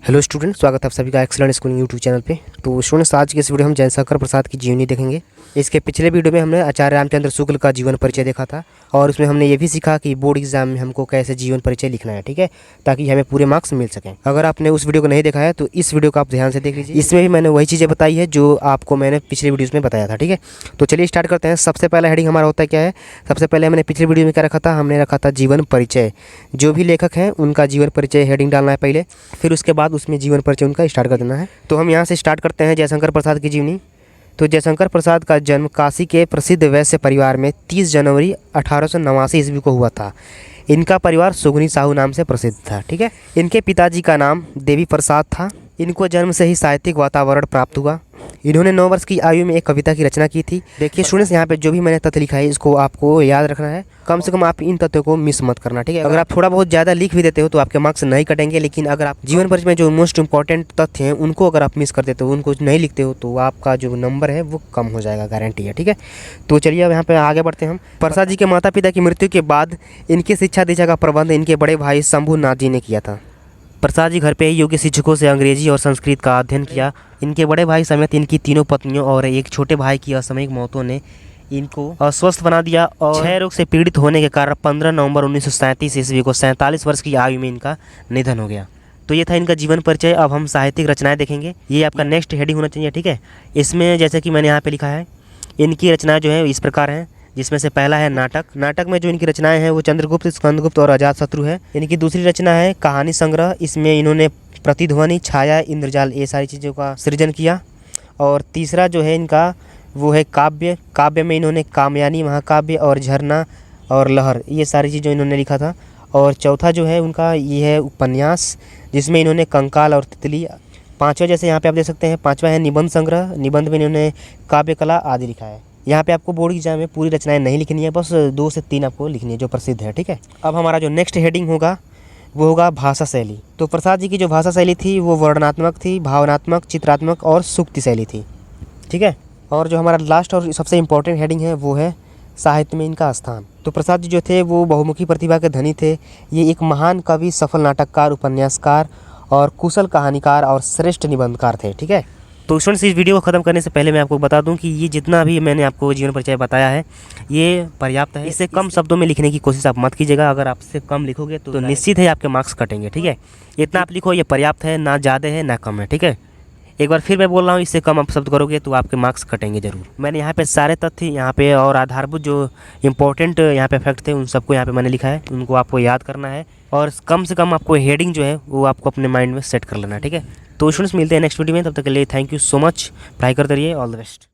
Hello student, स्वागत है आप सभी का एक्सीलेंट स्कूलिंग यूट्यूब चैनल पे। तो स्टूडेंट्स, आज के इस वीडियो में हम जयशंकर प्रसाद की जीवनी देखेंगे। इसके पिछले वीडियो में हमने आचार्य रामचंद्र शुक्ल का जीवन परिचय देखा था और उसमें हमने ये भी सीखा कि बोर्ड एग्जाम में हमको कैसे जीवन परिचय लिखना है, ठीक है, ताकि हमें पूरे मार्क्स मिल सकें। अगर आपने उस वीडियो को नहीं देखा है तो इस वीडियो को आप ध्यान से देख लीजिए। इसमें भी मैंने वही चीज़ें बताई है जो आपको मैंने पिछले वीडियोज़ में बताया था, ठीक है। तो चलिए स्टार्ट करते हैं। सबसे पहला हेडिंग हमारा होता है क्या है, सबसे पहले हमने पिछले वीडियो में क्या रखा था, हमने रखा था जीवन परिचय। जो भी लेखक हैं उनका जीवन परिचय हेडिंग डालना है पहले, फिर उसके बाद उसमें जीवन परिचय उनका स्टार्ट कर देना है। तो हम यहाँ से स्टार्ट करते हैं जयशंकर प्रसाद की जीवनी। तो जयशंकर प्रसाद का जन्म काशी के प्रसिद्ध वैश्य परिवार में 30 जनवरी 1889 ईस्वी को हुआ था। इनका परिवार सुगनी साहू नाम से प्रसिद्ध था, ठीक है। इनके पिताजी का नाम देवी प्रसाद था। इनको जन्म से ही साहित्यिक वातावरण प्राप्त हुआ। इन्होंने 9 वर्ष की आयु में एक कविता की रचना की थी। देखिए स्टूडेंट्स, यहाँ पे जो भी मैंने तथ्य लिखा है इसको आपको याद रखना है। कम से कम आप इन तथ्यों को मिस मत करना, ठीक है। अगर आप थोड़ा बहुत ज़्यादा लिख भी देते हो तो आपके मार्क्स नहीं कटेंगे, लेकिन अगर आप जीवन परिचय में जो मोस्ट इंपॉर्टेंट तथ्य हैं उनको अगर आप मिस कर देते हो, उनको नहीं लिखते हो, तो आपका जो नंबर है वो कम हो जाएगा, गारंटी है, ठीक है। तो चलिए अब यहाँ पे आगे बढ़ते हैं हम। प्रसाद जी के माता पिता की मृत्यु के बाद इनकी शिक्षा दीक्षा का प्रबंध इनके बड़े भाई शंभुनाथ जी ने किया था। प्रसाद जी घर पे ही योग्य शिक्षकों से अंग्रेजी और संस्कृत का अध्ययन किया। इनके बड़े भाई समेत इनकी तीनों पत्नियों और एक छोटे भाई की असामयिक मौतों ने इनको अस्वस्थ बना दिया और क्षय रोग से पीड़ित होने के कारण 15 नवंबर 1937 ईस्वी को 47 वर्ष की आयु में इनका निधन हो गया। तो ये था इनका जीवन परिचय। अब हम साहित्यिक रचनाएं देखेंगे। ये आपका नेक्स्ट हेडिंग होना चाहिए, ठीक है। इसमें जैसे कि मैंने यहाँ पे लिखा है, इनकी रचनाएं जो है इस प्रकार हैं, जिसमें से पहला है नाटक। नाटक में जो इनकी रचनाएं हैं वो चंद्रगुप्त, स्कंदगुप्त और अजातशत्रु है। इनकी दूसरी रचना है कहानी संग्रह। इसमें इन्होंने प्रतिध्वनि, छाया, इंद्रजाल, ये सारी चीज़ों का सृजन किया। और तीसरा जो है इनका वो है काव्य। काव्य में इन्होंने कामयानी, महाकाव्य और झरना और लहर, ये सारी चीज़ें इन्होंने लिखा था। और चौथा जो है उनका ये है उपन्यास, जिसमें इन्होंने कंकाल और तितली। पाँचवा जैसे यहाँ पे आप देख सकते हैं, पाँचवा है निबंध संग्रह। निबंध में इन्होंने काव्य कला आदि लिखा है। यहाँ पे आपको बोर्ड एग्जाम में पूरी रचनाएं नहीं लिखनी है, बस 2 से 3 आपको लिखनी है जो प्रसिद्ध है, ठीक है। अब हमारा जो नेक्स्ट हेडिंग होगा वो होगा भाषा शैली। तो प्रसाद जी की जो भाषा शैली थी वो वर्णनात्मक थी, भावनात्मक, चित्रात्मक और सूक्ति शैली थी, ठीक है। और जो हमारा लास्ट और सबसे इम्पोर्टेंट हेडिंग है वो है साहित्य में इनका स्थान। तो प्रसाद जी जो थे वो बहुमुखी प्रतिभा के धनी थे। ये एक महान कवि, सफल नाटककार, उपन्यासकार और कुशल कहानीकार और श्रेष्ठ निबंधकार थे, ठीक है। तो स्टूडेंट्स, इस वीडियो को ख़त्म करने से पहले मैं आपको बता दूं कि ये जितना भी मैंने आपको जीवन परिचय बताया है ये पर्याप्त है। इससे कम शब्दों में लिखने की कोशिश आप मत कीजिएगा। अगर आपसे कम लिखोगे तो निश्चित है आपके मार्क्स कटेंगे, ठीक है। इतना आप लिखो, ये पर्याप्त है, ना ज़्यादा है ना कम है, ठीक है। एक बार फिर मैं बोल रहा हूँ, इससे कम आप शब्द करोगे तो आपके मार्क्स कटेंगे जरूर। मैंने यहाँ पे सारे तथ्य यहाँ पे और आधारभूत जो इंपॉर्टेंट यहाँ पे फैक्ट थे उन सबको यहाँ पे मैंने लिखा है, उनको आपको याद करना है और कम से कम आपको हेडिंग जो है वो आपको अपने माइंड में सेट कर लेना है, ठीक है। तो स्टूडेंट्स, मिलते हैं नेक्स्ट वीडियो में। तब तक के लिए थैंक यू सो मच। पढ़ाई करते रहिए। All the best.